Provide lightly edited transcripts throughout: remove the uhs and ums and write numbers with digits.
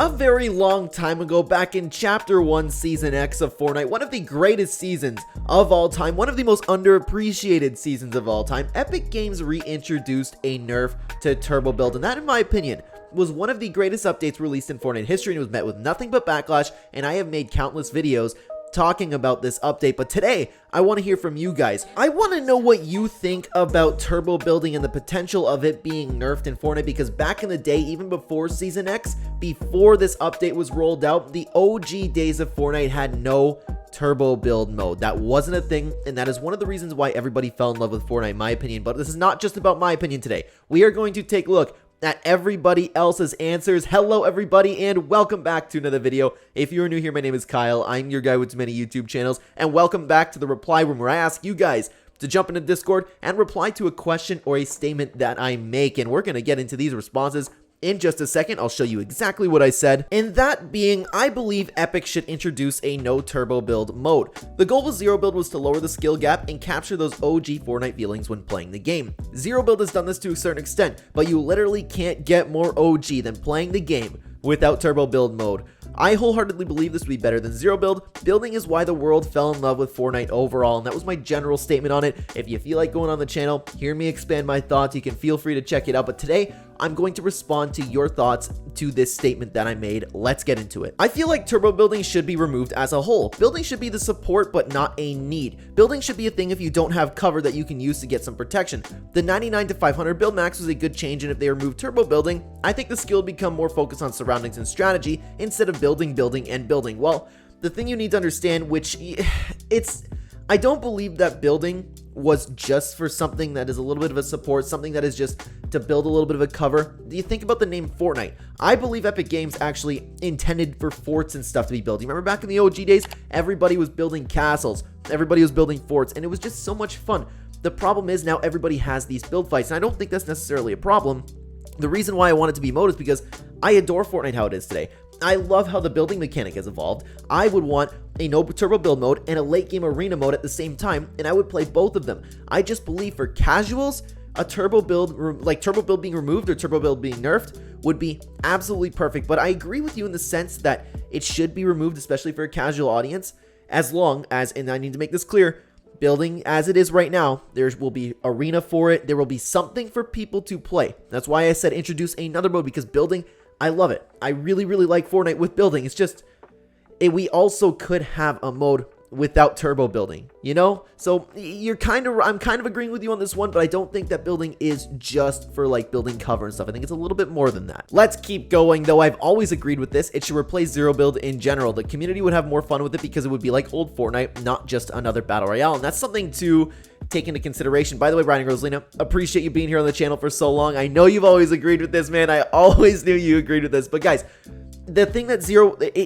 A very long time ago, back in Chapter 1, Season X of Fortnite, one of the greatest seasons of all time, one of the most underappreciated seasons of all time, Epic Games reintroduced a nerf to Turbo Build, and that, in my opinion, was one of the greatest updates released in Fortnite history, and it was met with nothing but backlash, and I have made countless videos talking about this update. But today I want to hear from you guys. I want to know what you think about turbo building and the potential of it being nerfed in Fortnite, because back in the day, even before Season X, before this update was rolled out, the OG days of Fortnite had no turbo build mode. That wasn't a thing, and that is one of the reasons why everybody fell in love with Fortnite, in my opinion. But this is not just about my opinion today. We are going to take a look at everybody else's answers. Hello everybody, and welcome back to another video. If you're new here, my name is Kyle. I'm your guy with many YouTube channels, and welcome back to the reply room, where I ask you guys to jump into Discord and reply to a question or a statement that I make, and we're gonna get into these responses in just a second. I'll show you exactly what I said, and that being, I believe Epic should introduce a no turbo build mode. The goal with Zero Build was to lower the skill gap and capture those OG Fortnite feelings when playing the game. Zero Build has done this to a certain extent, but you literally can't get more OG than playing the game without turbo build mode. I wholeheartedly believe this would be better than Zero Build. Building is why the world fell in love with Fortnite overall, and that was my general statement on it. If you feel like going on the channel, hear me expand my thoughts, you can feel free to check it out. But today, I'm going to respond to your thoughts to this statement that I made. Let's get into it. I feel like turbo building should be removed as a whole. Building should be the support, but not a need. Building should be a thing if you don't have cover that you can use to get some protection. The 99 to 500 build max was a good change, and if they remove turbo building, I think the skill would become more focused on surroundings and strategy instead of building. Well, the thing you need to understand, I don't believe that building was just for something that is a little bit of a support, something that is just to build a little bit of a cover. Do you think about the name Fortnite? I believe Epic Games actually intended for forts and stuff to be built. You remember back in the OG days, everybody was building castles, everybody was building forts, and it was just so much fun. The problem is now everybody has these build fights, and I don't think that's necessarily a problem. The reason why I want it to be mode is because I adore Fortnite how it is today. I love how the building mechanic has evolved. I would want a no turbo build mode and a late game arena mode at the same time, and I would play both of them. I just believe for casuals, a turbo build, like turbo build being removed or turbo build being nerfed, would be absolutely perfect. But I agree with you in the sense that it should be removed, especially for a casual audience, as long as, and I need to make this clear, building as it is right now, there will be arena for it. There will be something for people to play. That's why I said introduce another mode, because building, I love it. I really, really like Fortnite with building. It's just, we also could have a mode without turbo building, you know? So I'm kind of agreeing with you on this one, but I don't think that building is just for like building cover and stuff. I think it's a little bit more than that. Let's keep going, though. I've always agreed with this. It should replace Zero Build in general. The community would have more fun with it because it would be like old Fortnite, not just another battle royale, and that's something to take into consideration. By the way, Brian and Rosalina, appreciate you being here on the channel for so long. I know you've always agreed with this, man. I always knew you agreed with this. But guys, the thing that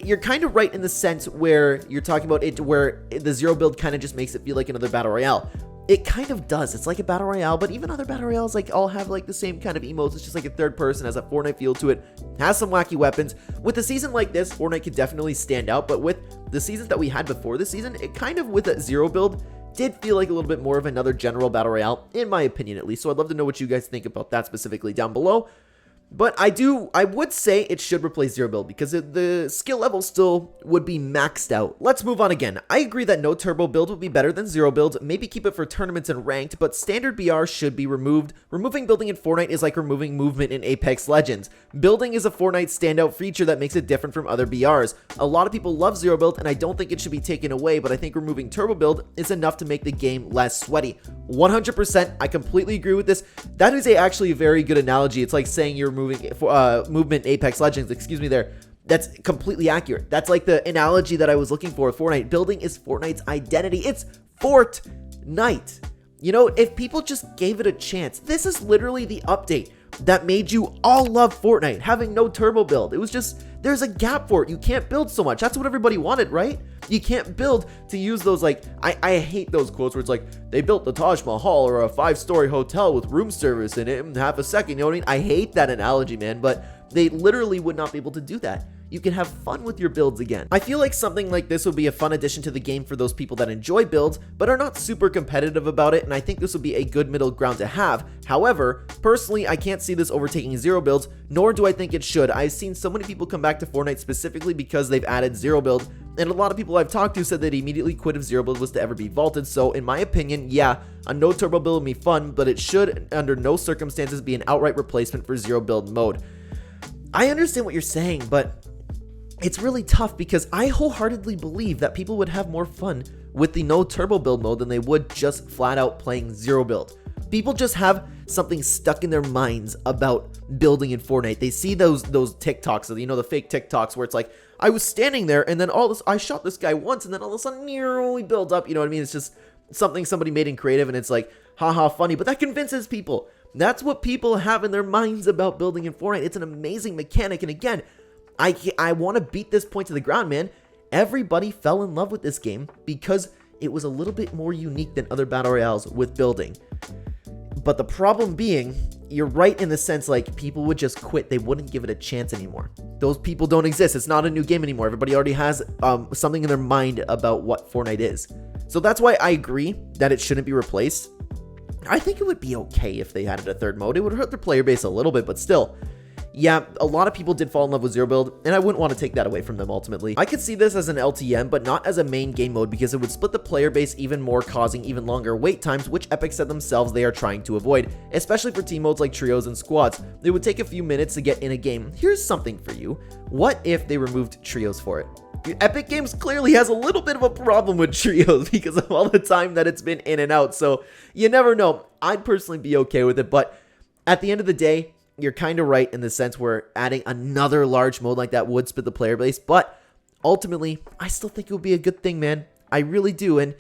you're kind of right in the sense where you're talking about it, where the Zero Build kind of just makes it feel like another battle royale. It kind of does. It's like a battle royale, but even other battle royales like all have like the same kind of emotes. It's just like a third person, has a Fortnite feel to it, has some wacky weapons. With a season like this, Fortnite could definitely stand out, but with the seasons that we had before this season, it kind of, with a Zero Build, did feel like a little bit more of another general battle royale, in my opinion at least. So I'd love to know what you guys think about that specifically down below. But I would say it should replace Zero Build because the skill level still would be maxed out. Let's move on again. I agree that no turbo build would be better than Zero Build. Maybe keep it for tournaments and ranked, but standard BR should be removed. Removing building in Fortnite is like removing movement in Apex Legends. Building is a Fortnite standout feature that makes it different from other BRs. A lot of people love Zero Build, and I don't think it should be taken away, but I think removing turbo build is enough to make the game less sweaty. 100%, I completely agree with this. That is actually a very good analogy. It's like saying you're removing movement in Apex Legends, excuse me there. That's completely accurate. That's like the analogy that I was looking for with Fortnite. Building is Fortnite's identity. It's Fortnite. You know, if people just gave it a chance, this is literally the update that made you all love Fortnite, having no turbo build. It was just, there's a gap for it. You can't build so much. That's what everybody wanted, right? You can't build to use those, like, I hate those quotes where it's like, they built the Taj Mahal or a 5-story hotel with room service in it in half a second. You know what I mean? I hate that analogy, man, but they literally would not be able to do that. you can have fun with your builds again. I feel like something like this would be a fun addition to the game for those people that enjoy builds, but are not super competitive about it, and I think this would be a good middle ground to have. However, personally, I can't see this overtaking zero builds, nor do I think it should. I've seen so many people come back to Fortnite specifically because they've added zero build, and a lot of people I've talked to said they'd immediately quit if zero build was to ever be vaulted. So in my opinion, yeah, a no turbo build would be fun, but it should under no circumstances be an outright replacement for zero build mode. I understand what you're saying, but it's really tough because I wholeheartedly believe that people would have more fun with the no turbo build mode than they would just flat out playing zero build. People just have something stuck in their minds about building in Fortnite. They see those TikToks, you know, the fake TikToks where it's like, I was standing there and then I shot this guy once and then all of a sudden we build up, you know what I mean? It's just something somebody made in creative and it's like, haha, funny, but that convinces people. That's what people have in their minds about building in Fortnite. It's an amazing mechanic, and again, I want to beat this point to the ground, man. Everybody fell in love with this game because it was a little bit more unique than other battle royales with building. But the problem being, you're right in the sense like people would just quit. They wouldn't give it a chance anymore. Those people don't exist. It's not a new game anymore. Everybody already has something in their mind about what Fortnite is. So that's why I agree that it shouldn't be replaced. I think it would be okay if they added a third mode. It would hurt their player base a little bit, but still. Yeah, a lot of people did fall in love with zero build, and I wouldn't want to take that away from them ultimately. I could see this as an LTM, but not as a main game mode because it would split the player base even more, causing even longer wait times, which Epic said themselves they are trying to avoid, especially for team modes like trios and squads. It would take a few minutes to get in a game. Here's something for you. What if they removed trios for it? Epic Games clearly has a little bit of a problem with trios because of all the time that it's been in and out, so you never know. I'd personally be okay with it, but at the end of the day, you're kind of right in the sense where adding another large mode like that would split the player base, but ultimately, I still think it would be a good thing, man. I really do, and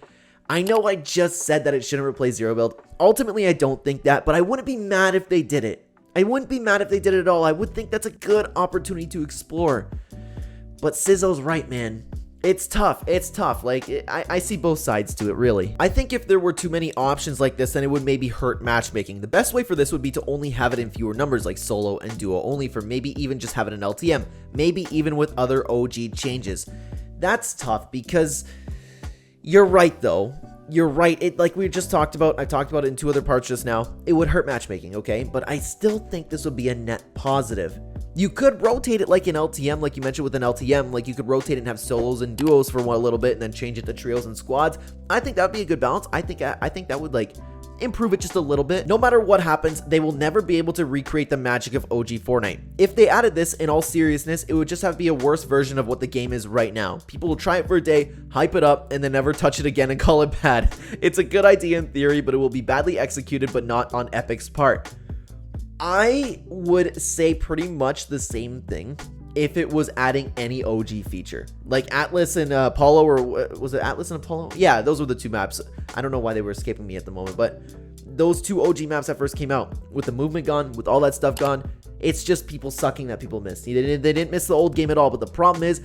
I know I just said that it shouldn't replace zero build. Ultimately, I don't think that, but I wouldn't be mad if they did it. I wouldn't be mad if they did it at all. I would think that's a good opportunity to explore. But Sizzo's right, man. It's tough. It's tough. Like, I see both sides to it, really. I think if there were too many options like this, then it would maybe hurt matchmaking. The best way for this would be to only have it in fewer numbers, like solo and duo only, for maybe even just have it in LTM. Maybe even with other OG changes. That's tough because you're right, though. You're right. It, like we just talked about, I talked about it in two other parts just now. It would hurt matchmaking, okay? But I still think this would be a net positive. You could rotate it like an LTM, like you mentioned with an LTM, like you could rotate it and have solos and duos for a little bit and then change it to trios and squads. I think that would be a good balance. I think that would like improve it just a little bit. No matter what happens, they will never be able to recreate the magic of OG Fortnite. If they added this, in all seriousness, it would just have to be a worse version of what the game is right now. People will try it for a day, hype it up, and then never touch it again and call it bad. It's a good idea in theory, but it will be badly executed, but not on Epic's part. I would say pretty much the same thing if it was adding any OG feature. Like Atlas and Apollo, or was it Atlas and Apollo? Yeah, those were the two maps. I don't know why they were escaping me at the moment, but those two OG maps that first came out, with the movement gone, with all that stuff gone, it's just people sucking that people missed. They didn't miss the old game at all, but the problem is,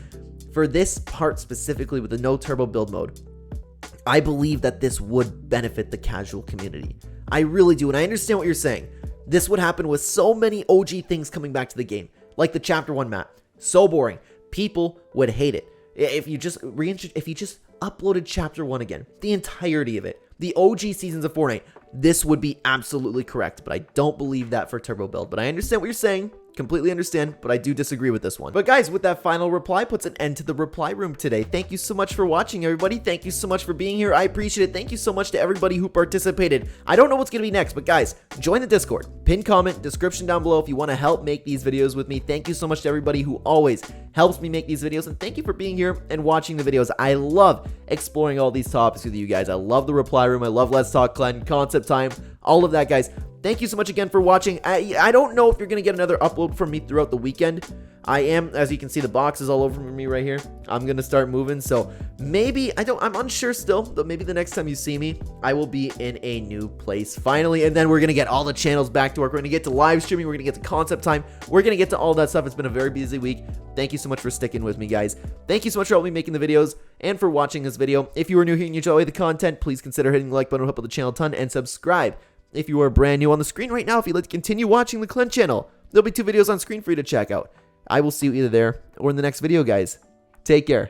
for this part specifically with the no turbo build mode, I believe that this would benefit the casual community. I really do, and I understand what you're saying. This would happen with so many OG things coming back to the game, like the Chapter 1 map. So boring. People would hate it. If you just uploaded Chapter 1 again, the entirety of it, the OG seasons of Fortnite, this would be absolutely correct, but I don't believe that for turbo build. But I understand what you're saying. Completely understand, but I do disagree with this one. But guys, with that final reply puts an end to the reply room today. Thank you so much for watching, everybody. Thank you so much for being here. I appreciate it. Thank you so much to everybody who participated. I don't know what's going to be next, but guys, join the Discord. Pin comment, description down below if you want to help make these videos with me. Thank you so much to everybody who always helps me make these videos, and thank you for being here and watching the videos. I love exploring all these topics with you guys. I love the reply room. I love Let's Talk Clen, concept time, all of that, guys. Thank you so much again for watching. I don't know if you're going to get another upload from me throughout the weekend. I am, as you can see, the box is all over me right here. I'm going to start moving, so maybe, I'm unsure still, but maybe the next time you see me, I will be in a new place finally, and then we're going to get all the channels back to work. We're going to get to live streaming. We're going to get to concept time. We're going to get to all that stuff. It's been a very busy week. Thank you so much for sticking with me, guys. Thank you so much for helping me making the videos and for watching this video. If you are new here and you enjoy the content, please consider hitting the like button to help out the channel a ton, and subscribe if you are brand new on the screen right now. If you'd like to continue watching the Clen channel, there'll be 2 videos on screen for you to check out. I will see you either there or in the next video, guys. Take care.